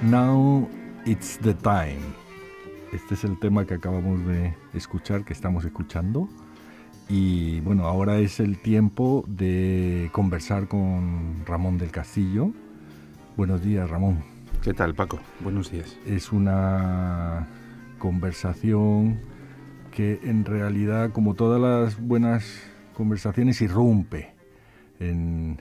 Now it's the time. Este es el tema que acabamos de escuchar, que estamos escuchando. Y bueno, ahora es el tiempo de conversar con Ramón del Castillo. Buenos días, Ramón. ¿Qué tal, Paco? Buenos días. Es una conversación que en realidad, como todas las buenas conversaciones, irrumpe en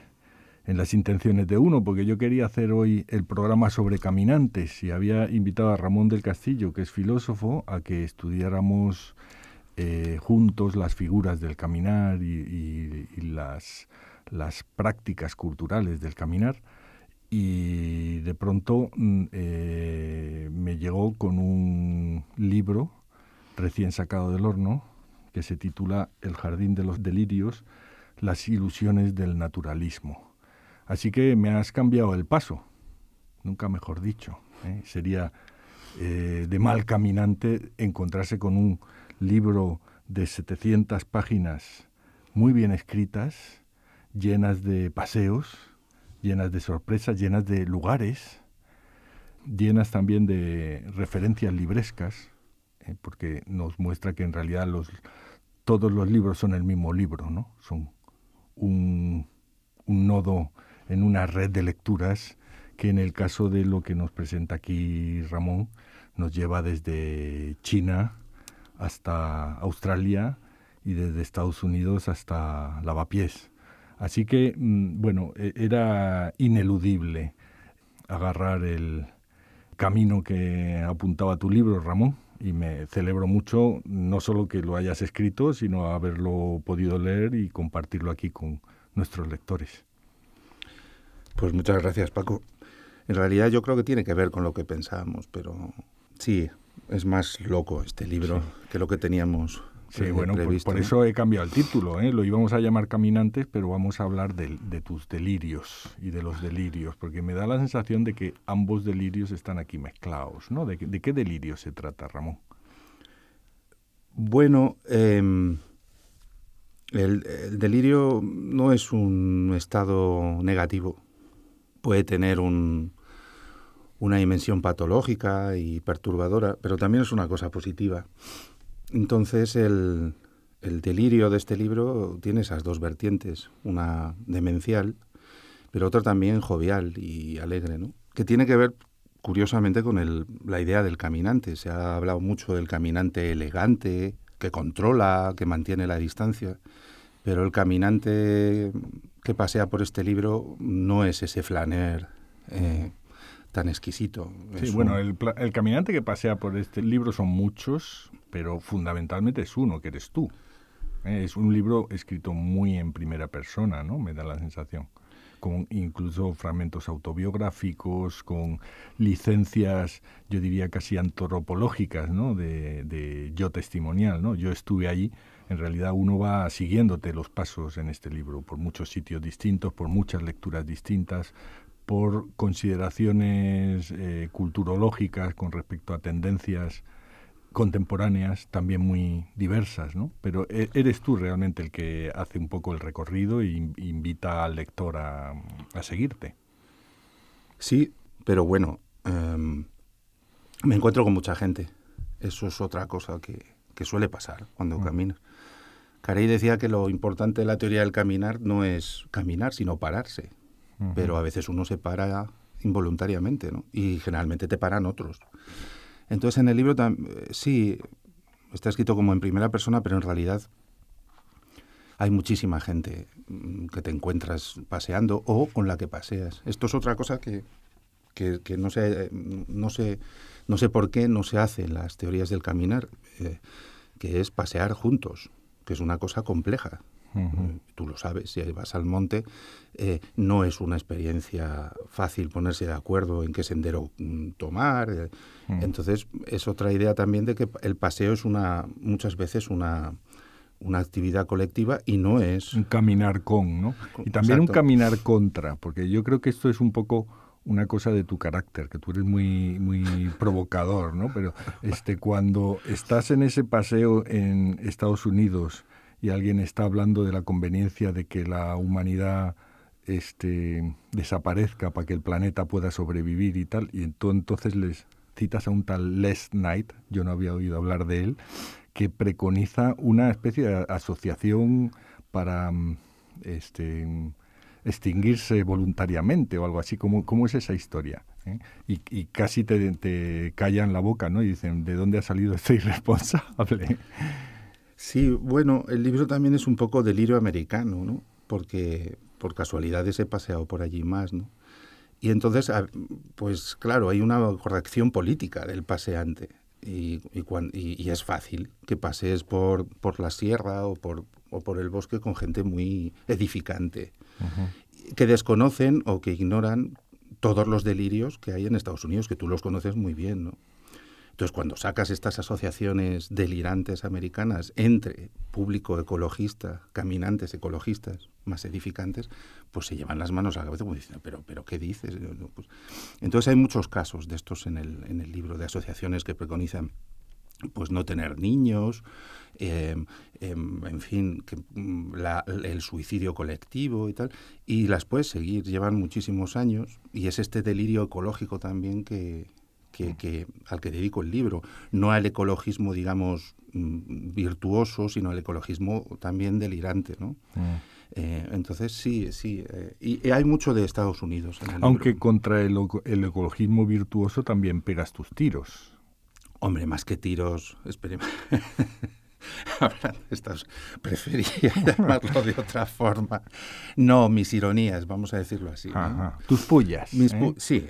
las intenciones de uno, porque yo quería hacer hoy el programa sobre caminantes y había invitado a Ramón del Castillo, que es filósofo, a que estudiáramos juntos las figuras del caminar y las prácticas culturales del caminar. Y de pronto me llegó con un libro recién sacado del horno que se titula El jardín de los delirios, las ilusiones del naturalismo. Así que me has cambiado el paso, nunca mejor dicho. Sería de mal caminante encontrarse con un libro de 700 páginas muy bien escritas, llenas de paseos, llenas de sorpresas, llenas de lugares, llenas también de referencias librescas, porque nos muestra que en realidad todos los libros son el mismo libro, ¿no? Son un nodo en una red de lecturas que en el caso de lo que nos presenta aquí Ramón nos lleva desde China hasta Australia y desde Estados Unidos hasta Lavapiés. Así que, bueno, era ineludible agarrar el camino que apuntaba tu libro, Ramón, y me celebro mucho no solo que lo hayas escrito, sino haberlo podido leer y compartirlo aquí con nuestros lectores. Pues muchas gracias, Paco. En realidad yo creo que tiene que ver con lo que pensábamos, pero sí, es más loco este libro que lo que teníamos bueno, previsto. Por eso he cambiado el título, Lo íbamos a llamar Caminantes, pero vamos a hablar de tus delirios y de los delirios, porque me da la sensación de que ambos delirios están aquí mezclados, ¿no? ¿De qué delirio se trata, Ramón? Bueno, el delirio no es un estado negativo. Puede tener una dimensión patológica y perturbadora, pero también es una cosa positiva. Entonces, el delirio de este libro tiene esas dos vertientes, una demencial, pero otra también jovial y alegre, ¿no? Que tiene que ver, curiosamente, con la idea del caminante. Se ha hablado mucho del caminante elegante, que controla, que mantiene la distancia, pero el caminante que pasea por este libro no es ese flaner tan exquisito. Sí, bueno, el caminante que pasea por este libro son muchos, pero fundamentalmente es uno, que eres tú. Es un libro escrito muy en primera persona, ¿no? Me da la sensación. Con incluso fragmentos autobiográficos, con licencias, yo diría casi antropológicas, ¿no? De yo testimonial, ¿no? Yo estuve allí. En realidad uno va siguiéndote los pasos en este libro por muchos sitios distintos, por muchas lecturas distintas, por consideraciones culturológicas con respecto a tendencias contemporáneas también muy diversas, ¿no? Pero eres tú realmente el que hace un poco el recorrido e invita al lector a seguirte. Sí, pero bueno, me encuentro con mucha gente. Eso es otra cosa que suele pasar cuando caminas. Carey decía que lo importante de la teoría del caminar no es caminar, sino pararse. Pero a veces uno se para involuntariamente, ¿no? Y generalmente te paran otros. Entonces en el libro sí, está escrito como en primera persona, pero en realidad hay muchísima gente que te encuentras paseando o con la que paseas. Esto es otra cosa que no sé por qué no se hace en las teorías del caminar, que es pasear juntos, que es una cosa compleja. Tú lo sabes, si vas al monte, no es una experiencia fácil ponerse de acuerdo en qué sendero tomar. Entonces, es otra idea también de que el paseo es muchas veces una actividad colectiva y no es... Un caminar con, ¿no? Y también exacto, un caminar contra, porque yo creo que esto es un poco una cosa de tu carácter, que tú eres muy provocador, ¿no? Pero cuando estás en ese paseo en Estados Unidos y alguien está hablando de la conveniencia de que la humanidad desaparezca para que el planeta pueda sobrevivir y tal, y tú entonces les citas a un tal Les Knight, yo no había oído hablar de él, que preconiza una especie de asociación para extinguirse voluntariamente o algo así. ¿Cómo es esa historia? Y casi te callan la boca, ¿no? Y dicen, ¿de dónde ha salido este irresponsable? Sí, bueno, el libro también es un poco delirio americano, ¿no? Porque por casualidades he paseado por allí más, ¿no? Y entonces, pues claro, hay una corrección política del paseante. Y es fácil que pasees por la sierra o por el bosque con gente muy edificante, que desconocen o que ignoran todos los delirios que hay en Estados Unidos, que tú los conoces muy bien, ¿no? Entonces, cuando sacas estas asociaciones delirantes americanas entre público ecologista, caminantes ecologistas más edificantes, pues se llevan las manos a la cabeza como diciendo, pero ¿qué dices? Pues, entonces hay muchos casos de estos en el libro, de asociaciones que preconizan pues no tener niños, en fin, el suicidio colectivo y tal, y las puedes seguir, llevan muchísimos años, y es este delirio ecológico también al que dedico el libro, no al ecologismo, digamos, virtuoso, sino al ecologismo también delirante, ¿no? Entonces, sí, y hay mucho de Estados Unidos en el Aunque libro. Contra el ecologismo virtuoso también pegas tus tiros. Hombre, más que tiros, esperemos. Hablando de estas, preferiría llamarlo de otra forma. No, mis ironías, vamos a decirlo así, ¿no? Ajá. Tus pullas. Sí,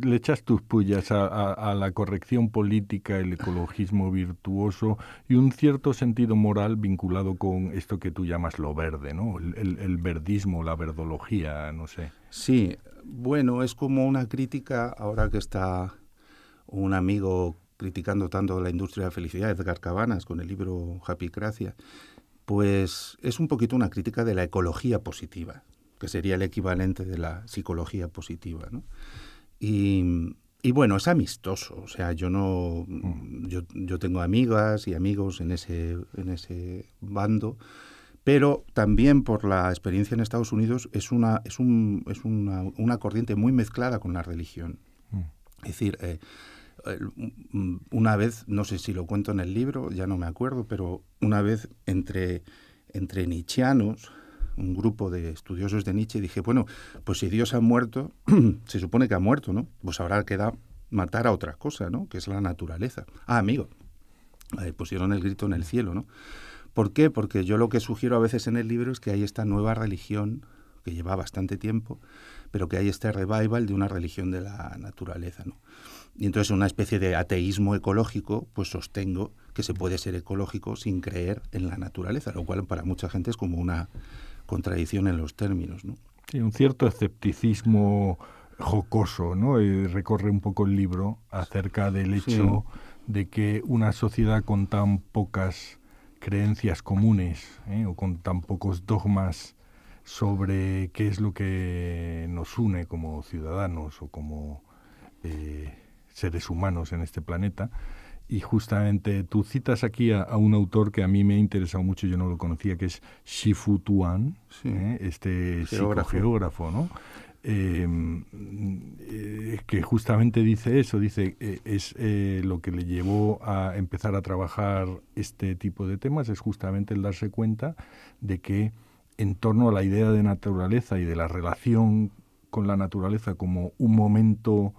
le echas tus pullas a la corrección política, el ecologismo virtuoso y un cierto sentido moral vinculado con esto que tú llamas lo verde, ¿no? El verdismo, la verdología, no sé. Sí, bueno, es como una crítica, ahora que está un amigo criticando tanto la industria de la felicidad, Edgar Cabanas, con el libro Happycracia, pues es un poquito una crítica de la ecología positiva, que sería el equivalente de la psicología positiva, ¿no? Y bueno, es amistoso, o sea, yo tengo amigas y amigos en ese bando, pero también por la experiencia en Estados Unidos es una corriente muy mezclada con la religión. Es decir, una vez, no sé si lo cuento en el libro, ya no me acuerdo, pero una vez entre nietzscheanos, un grupo de estudiosos de Nietzsche, dije, bueno, pues si Dios ha muerto, se supone que ha muerto, ¿no? Pues ahora queda matar a otra cosa, ¿no? Que es la naturaleza. Ah, amigo, pusieron el grito en el cielo, ¿no? ¿Por qué? Porque yo lo que sugiero a veces en el libro es que hay esta nueva religión que lleva bastante tiempo, pero que hay este revival de una religión de la naturaleza, ¿no? Y entonces una especie de ateísmo ecológico, pues sostengo que se puede ser ecológico sin creer en la naturaleza, lo cual para mucha gente es como una contradicción en los términos, ¿no? Sí, un cierto escepticismo jocoso, ¿no? Recorre un poco el libro acerca del hecho de que una sociedad con tan pocas creencias comunes, o con tan pocos dogmas sobre qué es lo que nos une como ciudadanos o como seres humanos en este planeta. Y justamente tú citas aquí a un autor que a mí me ha interesado mucho, yo no lo conocía, que es Shifu Tuan, este psicogeógrafo, ¿no? Que justamente dice eso, dice es lo que le llevó a empezar a trabajar este tipo de temas, es justamente el darse cuenta de que en torno a la idea de naturaleza y de la relación con la naturaleza como un momento,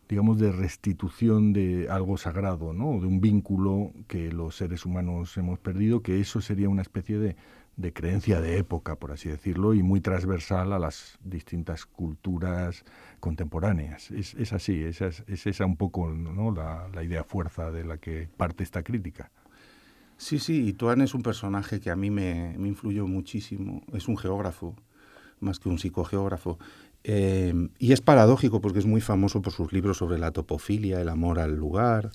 digamos, de restitución de algo sagrado, ¿no? De un vínculo que los seres humanos hemos perdido, que eso sería una especie de creencia de época, por así decirlo, y muy transversal a las distintas culturas contemporáneas. Es así, es esa un poco, ¿no? la idea fuerza de la que parte esta crítica. Sí, y Tuan es un personaje que a mí me influyó muchísimo. Es un geógrafo, más que un psicogeógrafo. Y es paradójico porque es muy famoso por sus libros sobre la topofilia, el amor al lugar,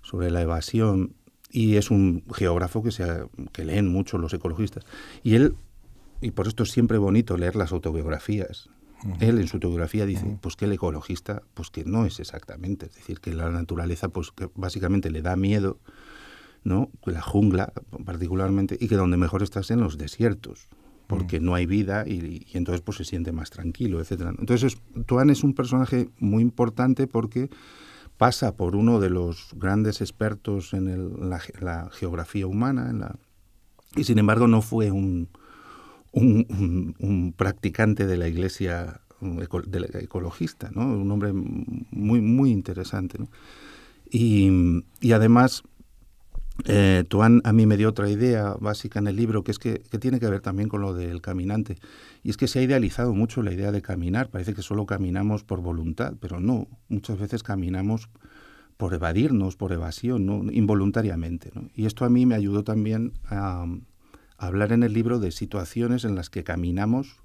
sobre la evasión. Y es un geógrafo que leen mucho los ecologistas. Y por esto es siempre bonito leer las autobiografías Él en su autobiografía dice pues que el ecologista pues que no es exactamente, es decir, que la naturaleza pues que básicamente le da miedo, ¿no? La jungla particularmente, y que donde mejor está es en los desiertos, porque no hay vida y entonces pues se siente más tranquilo, etcétera. Entonces Tuan es un personaje muy importante porque pasa por uno de los grandes expertos en la geografía humana, y sin embargo no fue un practicante de la iglesia ecologista, ¿no? Un hombre muy, muy interesante, ¿no? Y además, Tuan a mí me dio otra idea básica en el libro, que es que tiene que ver también con lo del caminante. Y es que se ha idealizado mucho la idea de caminar. Parece que solo caminamos por voluntad, pero no. Muchas veces caminamos por evadirnos, por evasión, ¿no? Involuntariamente, ¿no? Y esto a mí me ayudó también a hablar en el libro de situaciones en las que caminamos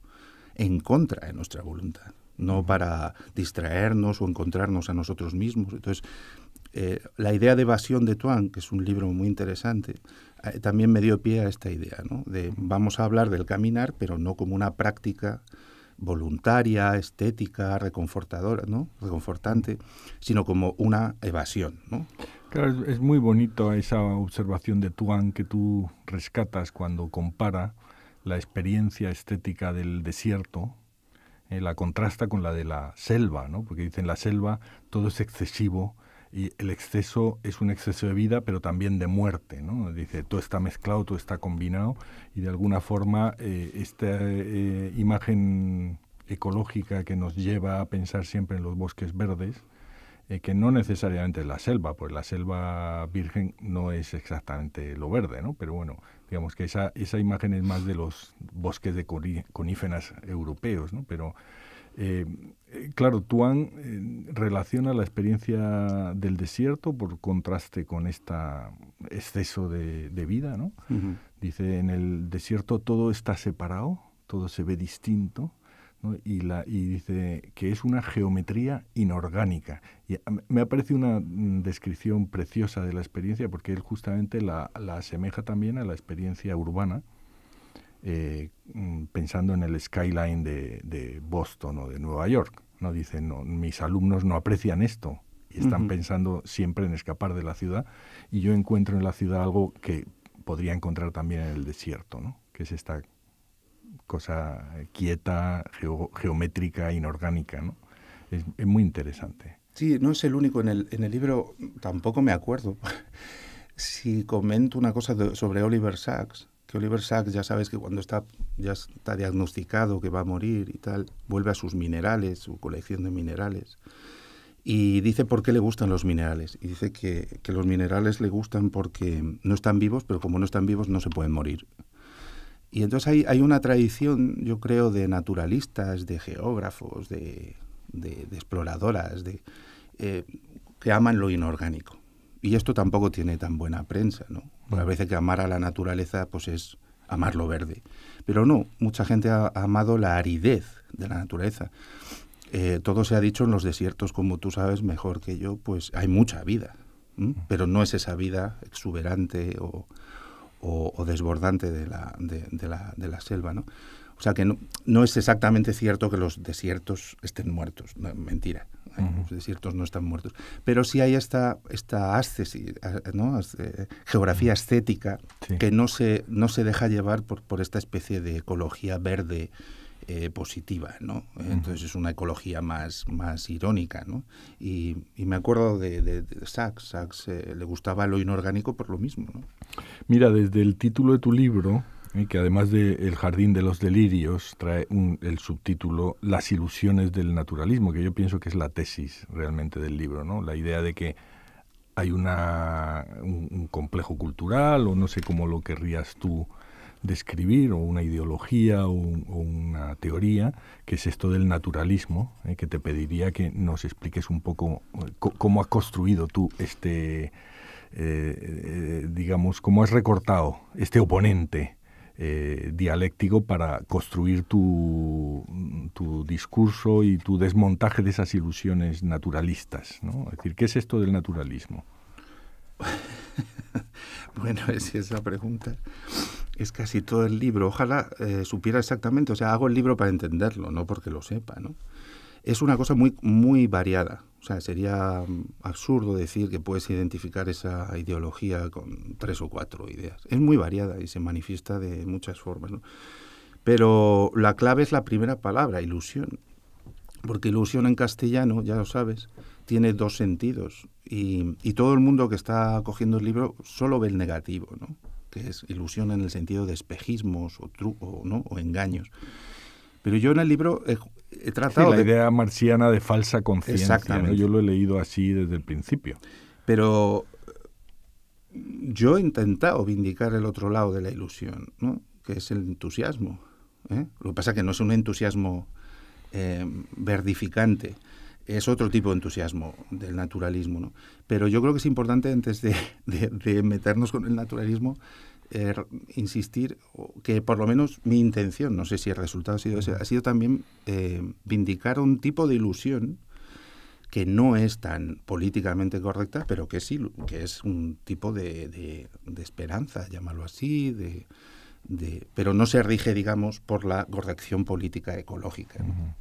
en contra de nuestra voluntad, no para distraernos o encontrarnos a nosotros mismos. Entonces, la idea de evasión de Tuan, que es un libro muy interesante, también me dio pie a esta idea, ¿no? De vamos a hablar del caminar, pero no como una práctica voluntaria, estética, reconfortadora, ¿no? Reconfortante, sino como una evasión, ¿no? Claro, es muy bonito esa observación de Tuan que tú rescatas cuando compara la experiencia estética del desierto, la contrasta con la de la selva, ¿no? Porque dicen la selva todo es excesivo y el exceso es un exceso de vida, pero también de muerte, ¿no? Dice, todo está mezclado, todo está combinado, y de alguna forma esta imagen ecológica que nos lleva a pensar siempre en los bosques verdes, que no necesariamente es la selva, pues la selva virgen no es exactamente lo verde, ¿no? Pero bueno, digamos que esa imagen es más de los bosques de coníferas europeos, ¿no? Pero claro, Tuan relaciona la experiencia del desierto por contraste con este exceso de vida, ¿no? Uh-huh. Dice, en el desierto todo está separado, todo se ve distinto, ¿no? Y dice que es una geometría inorgánica. Y me ha parecido una descripción preciosa de la experiencia porque él justamente la asemeja también a la experiencia urbana, pensando en el skyline de Boston o de Nueva York, ¿no? Dicen, no, mis alumnos no aprecian esto y están pensando siempre en escapar de la ciudad, y yo encuentro en la ciudad algo que podría encontrar también en el desierto, ¿no? Que es esta cosa quieta, geométrica, inorgánica, ¿no? Es muy interesante. Sí, no es el único. En el libro tampoco me acuerdo si comento una cosa sobre Oliver Sacks, que Oliver Sacks, ya sabes que cuando ya está diagnosticado que va a morir y tal, vuelve a sus minerales, su colección de minerales, y dice por qué le gustan los minerales. Y dice que los minerales le gustan porque no están vivos, pero como no están vivos no se pueden morir. Y entonces hay una tradición, yo creo, de naturalistas, de geógrafos, de exploradoras, que aman lo inorgánico. Y esto tampoco tiene tan buena prensa, ¿no? Porque a veces que amar a la naturaleza pues es amar lo verde. Pero no, mucha gente ha amado la aridez de la naturaleza. Todo se ha dicho en los desiertos, como tú sabes mejor que yo, pues hay mucha vida, pero no es esa vida exuberante o desbordante de la selva, ¿no? O sea que no es exactamente cierto que los desiertos estén muertos, no, mentira. Los desiertos no están muertos, pero sí hay esta ascesis, ¿no? Geografía estética, sí, que no se deja llevar por esta especie de ecología verde positiva, ¿no? Entonces es una ecología más irónica, ¿no? Y me acuerdo de Sacks. Sacks le gustaba lo inorgánico por lo mismo, ¿no? Mira, desde el título de tu libro, que además de El jardín de los delirios trae el subtítulo Las ilusiones del naturalismo, que yo pienso que es la tesis realmente del libro, ¿no? La idea de que hay un complejo cultural, o no sé cómo lo querrías tú describir, o una ideología o una teoría, que es esto del naturalismo, que te pediría que nos expliques un poco cómo has construido tú digamos, cómo has recortado este oponente dialéctico para construir tu discurso y tu desmontaje de esas ilusiones naturalistas, ¿no? Es decir, ¿qué es esto del naturalismo? Bueno, esa pregunta es casi todo el libro. Ojalá supiera exactamente, o sea, hago el libro para entenderlo, no porque lo sepa, ¿no? Es una cosa muy, muy variada. O sea, sería absurdo decir que puedes identificar esa ideología con 3 o 4 ideas. Es muy variada y se manifiesta de muchas formas, ¿no? Pero la clave es la primera palabra, ilusión. Porque ilusión en castellano, ya lo sabes, tiene 2 sentidos. Y todo el mundo que está cogiendo el libro solo ve el negativo, ¿no? Que es ilusión en el sentido de espejismos o truco, ¿no? O engaños. Pero yo en el libro he tratado la idea marxiana de falsa conciencia, ¿no? Yo lo he leído así desde el principio. Pero yo he intentado vindicar el otro lado de la ilusión, ¿no? Que es el entusiasmo, ¿eh? Lo que pasa es que no es un entusiasmo verdificante, es otro tipo de entusiasmo del naturalismo, ¿no? Pero yo creo que es importante, antes de meternos con el naturalismo, insistir que por lo menos mi intención, no sé si el resultado ha sido ese, ha sido también vindicar un tipo de ilusión que no es tan políticamente correcta, pero que es un tipo de esperanza, llámalo así, pero no se rige, digamos, por la corrección política ecológica, ¿no?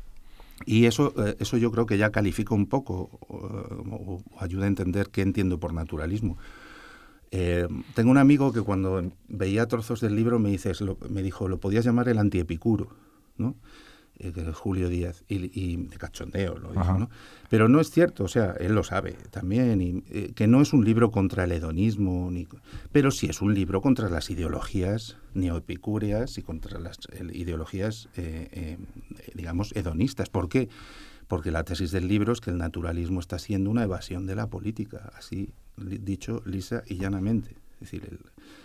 Y eso yo creo que ya califica un poco o ayuda a entender qué entiendo por naturalismo. Tengo un amigo que cuando veía trozos del libro me dijo, lo podías llamar el antiepicuro, ¿no? Que es Julio Díaz, y de cachondeo lo dijo, ¿no? Pero no es cierto, o sea, él lo sabe también, que no es un libro contra el hedonismo, pero sí es un libro contra las ideologías neoepicúreas y contra las ideologías, digamos, hedonistas. ¿Por qué? Porque la tesis del libro es que el naturalismo está siendo una evasión de la política, así dicho lisa y llanamente. Es decir,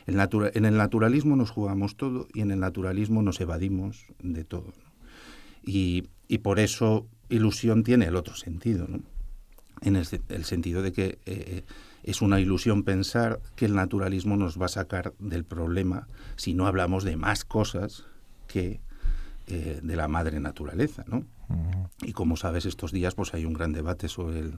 en el naturalismo nos jugamos todo y en el naturalismo nos evadimos de todo, ¿no? Y por eso ilusión tiene el otro sentido, ¿no? En el sentido de que es una ilusión pensar que el naturalismo nos va a sacar del problema si no hablamos de más cosas que de la madre naturaleza, ¿no? Uh-huh. Y como sabes, estos días pues hay un gran debate sobre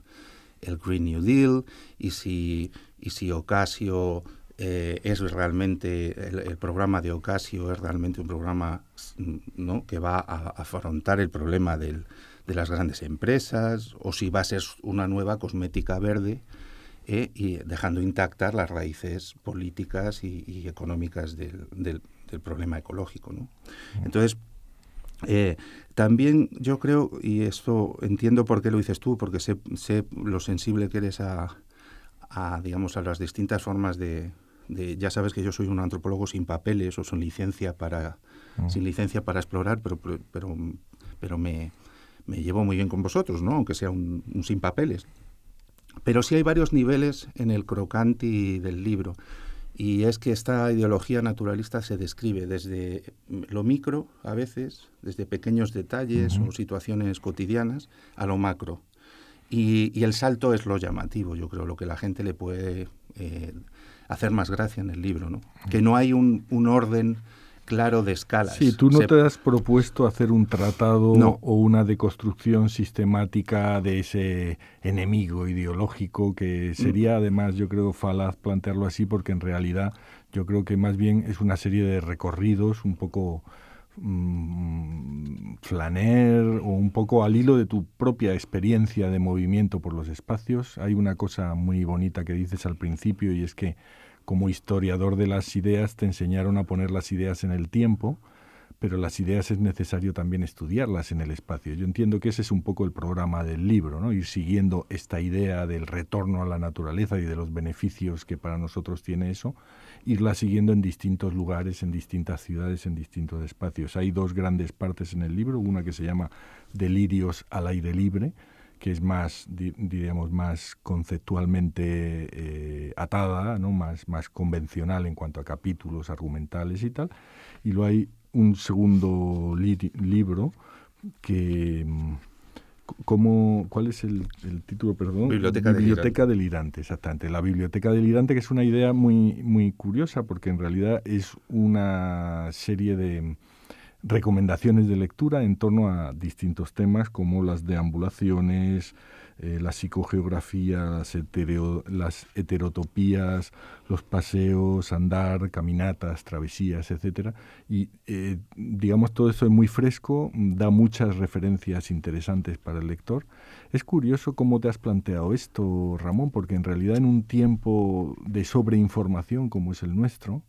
el Green New Deal y si Ocasio es realmente, el programa de Ocasio es realmente un programa, ¿no?, que va a afrontar el problema de las grandes empresas, o si va a ser una nueva cosmética verde, y dejando intactas las raíces políticas y económicas del problema ecológico, ¿no? Entonces, también yo creo, y esto entiendo por qué lo dices tú, porque sé lo sensible que eres digamos, a las distintas formas ya sabes que yo soy un antropólogo sin papeles o sin licencia para explorar, pero me llevo muy bien con vosotros, ¿no? Aunque sea un sin papeles. Pero sí hay varios niveles en el crocanti del libro, y es que esta ideología naturalista se describe desde lo micro, a veces, desde pequeños detalles o situaciones cotidianas, a lo macro. Y el salto es lo llamativo, yo creo, lo que la gente le puede hacer más gracia en el libro, ¿no? Que no hay un orden claro de escalas. Sí, tú no te has propuesto hacer un tratado o una deconstrucción sistemática de ese enemigo ideológico, que sería además, yo creo, falaz plantearlo así, porque en realidad yo creo que más bien es una serie de recorridos un poco flaner o un poco al hilo de tu propia experiencia de movimiento por los espacios. Hay una cosa muy bonita que dices al principio, y es que como historiador de las ideas te enseñaron a poner las ideas en el tiempo, pero las ideas es necesario también estudiarlas en el espacio. Yo entiendo que ese es un poco el programa del libro, ¿no? Ir siguiendo esta idea del retorno a la naturaleza y de los beneficios que para nosotros tiene eso, irla siguiendo en distintos lugares, en distintas ciudades, en distintos espacios. Hay dos grandes partes en el libro, una que se llama Delirios al aire libre, que es más, diríamos, más conceptualmente atada, ¿no? más convencional en cuanto a capítulos argumentales y tal. Y luego hay un segundo libro que... ¿Cuál es el título, perdón? Biblioteca Delirante, exactamente. La Biblioteca Delirante, que es una idea muy, muy curiosa, porque en realidad es una serie de recomendaciones de lectura en torno a distintos temas, como las deambulaciones, la psicogeografía, las heterotopías, los paseos, andar, caminatas, travesías, etcétera. Y digamos, todo eso es muy fresco, da muchas referencias interesantes para el lector. Es curioso cómo te has planteado esto, Ramón, porque en realidad en un tiempo de sobreinformación como es el nuestro,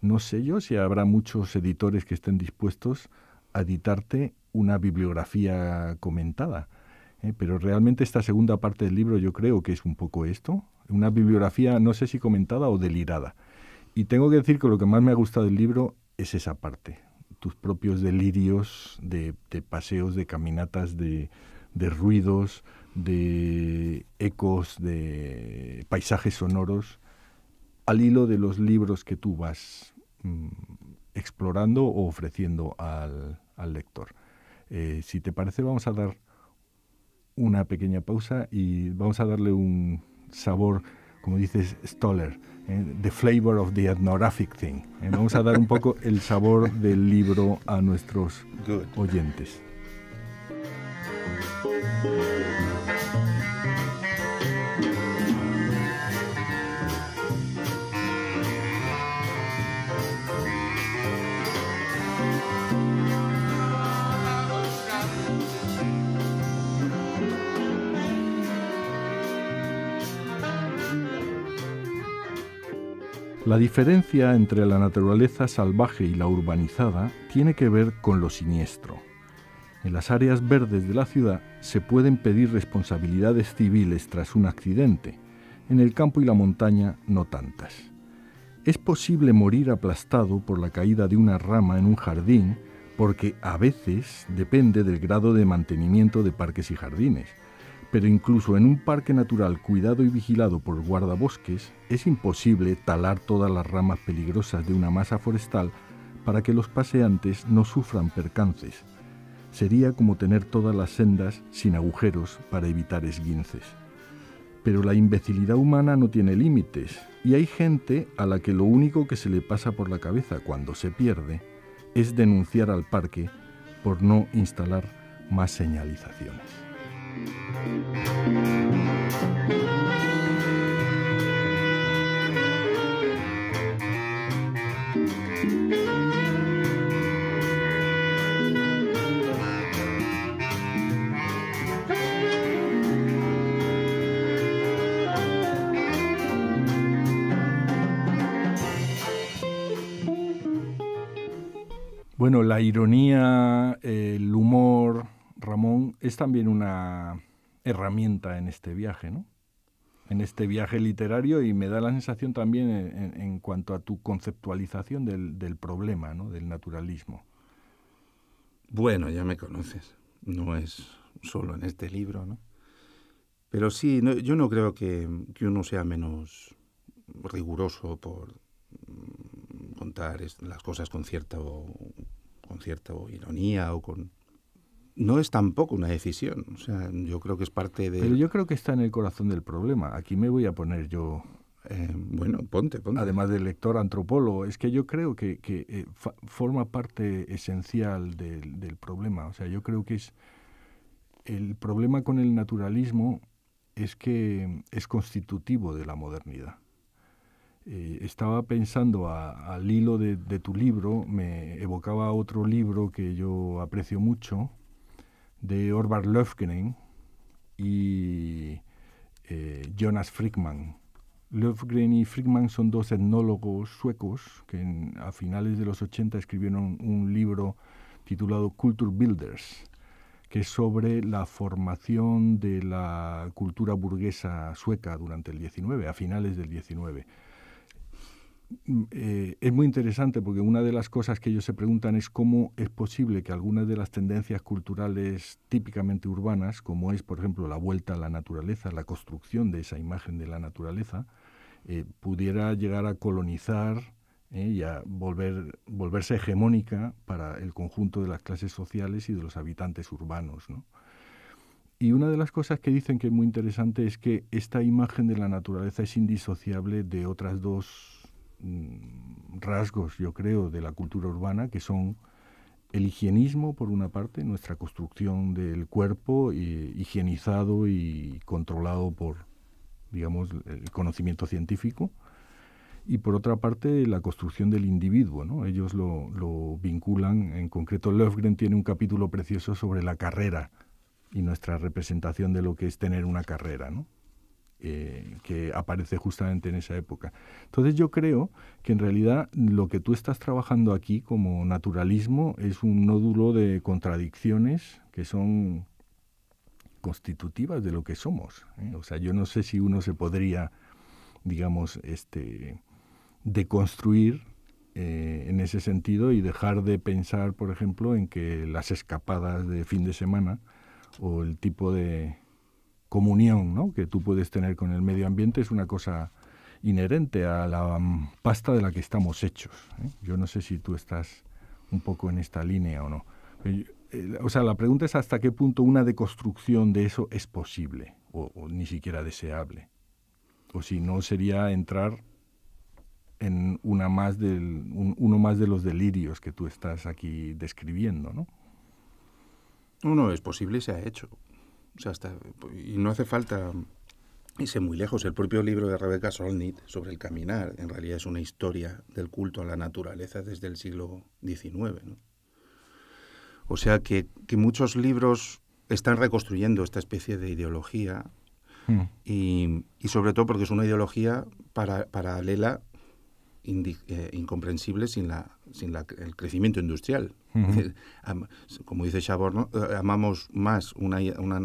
no sé yo si habrá muchos editores que estén dispuestos a editarte una bibliografía comentada. Pero realmente esta segunda parte del libro yo creo que es un poco esto, una bibliografía no sé si comentada o delirada. Y tengo que decir que lo que más me ha gustado del libro es esa parte, tus propios delirios de paseos, de caminatas, de ruidos, de ecos, de paisajes sonoros, al hilo de los libros que tú vas explorando o ofreciendo al lector. Si te parece, vamos a dar una pequeña pausa y vamos a darle un sabor, como dices Stoller, the flavor of the ethnographic thing. Vamos a dar un poco el sabor del libro a nuestros oyentes. La diferencia entre la naturaleza salvaje y la urbanizada tiene que ver con lo siniestro. En las áreas verdes de la ciudad se pueden pedir responsabilidades civiles tras un accidente. En el campo y la montaña no tantas. Es posible morir aplastado por la caída de una rama en un jardín porque a veces depende del grado de mantenimiento de parques y jardines. Pero incluso en un parque natural cuidado y vigilado por guardabosques, es imposible talar todas las ramas peligrosas de una masa forestal para que los paseantes no sufran percances. Sería como tener todas las sendas sin agujeros para evitar esguinces. Pero la imbecilidad humana no tiene límites, y hay gente a la que lo único que se le pasa por la cabeza cuando se pierde es denunciar al parque por no instalar más señalizaciones. Bueno, la ironía, el humor, Ramón, es también una herramienta en este viaje, ¿no? En este viaje literario, y me da la sensación también en cuanto a tu conceptualización del problema, ¿no? Del naturalismo. Bueno, ya me conoces. No es solo en este libro, ¿no? Pero sí, no, yo no creo que uno sea menos riguroso por contar las cosas con cierta ironía o con... No es tampoco una decisión, o sea, yo creo que es parte de... Pero yo creo que está en el corazón del problema. Aquí me voy a poner yo... bueno, ponte. Además del lector antropólogo, es que yo creo que forma parte esencial del problema. O sea, yo creo que es... El problema con el naturalismo es que es constitutivo de la modernidad. Estaba pensando al hilo de tu libro, me evocaba otro libro que yo aprecio mucho, de Orvar Löfgren y Jonas Frickman. Löfgren y Frickman son dos etnólogos suecos que a finales de los 80 escribieron un libro titulado Kulturbuilders, que es sobre la formación de la cultura burguesa sueca durante el 19, a finales del 19. Es muy interesante porque una de las cosas que ellos se preguntan es cómo es posible que algunas de las tendencias culturales típicamente urbanas, como es, por ejemplo, la vuelta a la naturaleza, la construcción de esa imagen de la naturaleza, pudiera llegar a colonizar y a volverse hegemónica para el conjunto de las clases sociales y de los habitantes urbanos, ¿no? Y una de las cosas que dicen que es muy interesante es que esta imagen de la naturaleza es indisociable de otras dos rasgos, yo creo, de la cultura urbana, que son el higienismo, por una parte, nuestra construcción del cuerpo higienizado y controlado por, digamos, el conocimiento científico, y por otra parte la construcción del individuo, ¿no? Ellos lo vinculan, en concreto Löfgren tiene un capítulo precioso sobre la carrera y nuestra representación de lo que es tener una carrera, ¿no? Que aparece justamente en esa época. Entonces yo creo que en realidad lo que tú estás trabajando aquí como naturalismo es un nódulo de contradicciones que son constitutivas de lo que somos, ¿eh? O sea, yo no sé si uno se podría, digamos, deconstruir en ese sentido y dejar de pensar, por ejemplo, en que las escapadas de fin de semana o el tipo de comunión, ¿no?, que tú puedes tener con el medio ambiente es una cosa inherente a la pasta de la que estamos hechos, ¿eh? Yo no sé si tú estás un poco en esta línea o no. O sea, la pregunta es hasta qué punto una deconstrucción de eso es posible o ni siquiera deseable. O si no sería entrar en uno más de los delirios que tú estás aquí describiendo, ¿no? No, es posible y se ha hecho. O sea, y no hace falta irse muy lejos. El propio libro de Rebecca Solnit sobre el caminar, en realidad es una historia del culto a la naturaleza desde el siglo XIX, ¿no? O sea que muchos libros están reconstruyendo esta especie de ideología y sobre todo porque es una ideología paralela, incomprensible sin el crecimiento industrial. Como dice Chabot, ¿no? Amamos más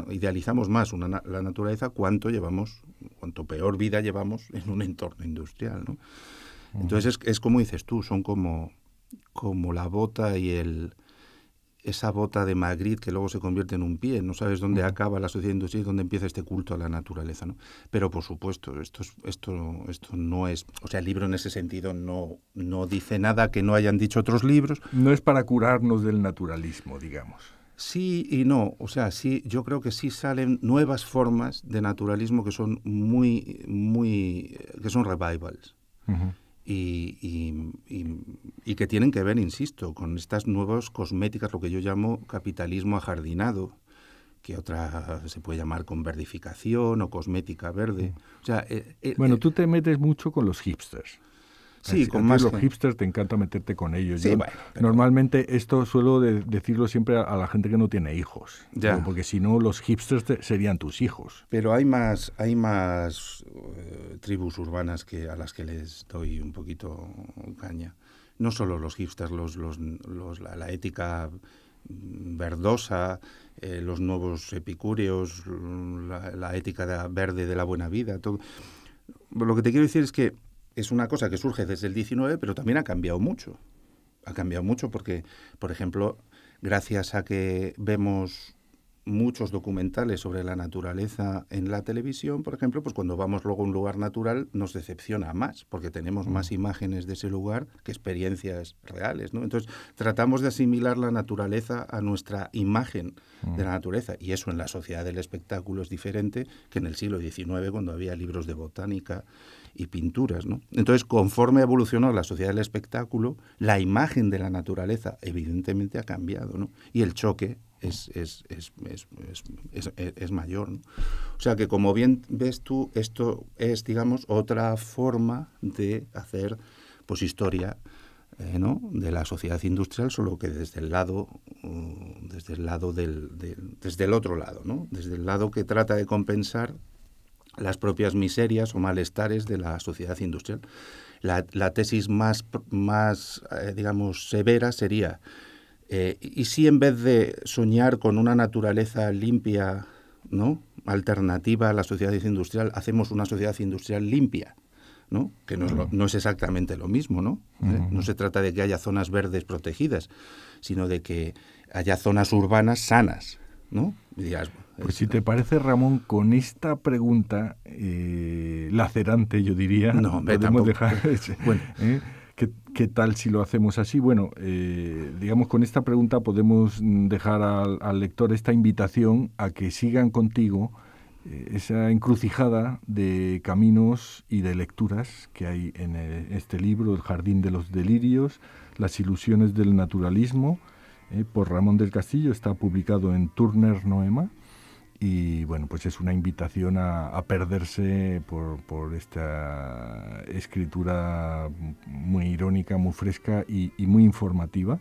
idealizamos más la naturaleza cuanto peor vida llevamos en un entorno industrial, ¿no? Entonces es como dices tú, son como la bota y esa bota de Magritte que luego se convierte en un pie. No sabes dónde acaba la sociedad industrial y dónde empieza este culto a la naturaleza, ¿no? Pero por supuesto, esto no es... O sea, el libro en ese sentido no dice nada que no hayan dicho otros libros. No es para curarnos del naturalismo, digamos. Sí y no. O sea, sí, yo creo que sí salen nuevas formas de naturalismo que son que son revivals. Y que tienen que ver, insisto, con estas nuevas cosméticas, lo que yo llamo capitalismo ajardinado, que otra se puede llamar converdificación o cosmética verde. O sea, bueno, tú te metes mucho con los hipsters. Sí, con más los hipsters te encanta meterte con ellos. Sí, Yo, bueno, normalmente esto suelo decirlo siempre a la gente que no tiene hijos, porque si no los hipsters serían tus hijos. Pero hay más tribus urbanas a las que les doy un poquito caña. No solo los hipsters, la ética verdosa, los nuevos epicúreos, la ética verde de la buena vida. Todo. Lo que te quiero decir es que es una cosa que surge desde el 19, pero también ha cambiado mucho. Ha cambiado mucho porque, por ejemplo, gracias a que vemos muchos documentales sobre la naturaleza en la televisión, por ejemplo, pues cuando vamos luego a un lugar natural nos decepciona más, porque tenemos más imágenes de ese lugar que experiencias reales, ¿no? Entonces, tratamos de asimilar la naturaleza a nuestra imagen de la naturaleza, y eso en la sociedad del espectáculo es diferente que en el siglo XIX, cuando había libros de botánica y pinturas, ¿no? Entonces, conforme evolucionó la sociedad del espectáculo, la imagen de la naturaleza evidentemente ha cambiado, ¿no? Y el choque es mayor, ¿no? O sea que, como bien ves tú, esto es, digamos, otra forma de hacer pues historia, ¿no?, de la sociedad industrial, solo que desde el otro lado, ¿no? Desde el lado que trata de compensar las propias miserias o malestares de la sociedad industrial. La tesis más digamos, severa sería: ¿y si en vez de soñar con una naturaleza limpia, ¿no?, alternativa a la sociedad endoindustrial, hacemos una sociedad industrial limpia, ¿no? Que no es exactamente lo mismo, ¿no? No se trata de que haya zonas verdes protegidas, sino de que haya zonas urbanas sanas, ¿no? Y dirás, pues si te parece, Ramón, con esta pregunta lacerante, yo diría, no, podemos dejar... Bueno. ¿Qué tal si lo hacemos así? Bueno, digamos, con esta pregunta podemos dejar al lector esta invitación a que sigan contigo esa encrucijada de caminos y de lecturas que hay en este libro, El jardín de los delirios, las ilusiones del naturalismo, por Ramón del Castillo, está publicado en Turner Noema. Y bueno, pues es una invitación a perderse por esta escritura muy irónica, muy fresca y muy informativa.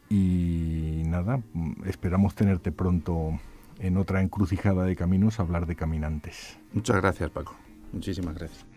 Y nada, esperamos tenerte pronto en otra encrucijada de caminos a hablar de caminantes. Muchas gracias, Paco. Muchísimas gracias.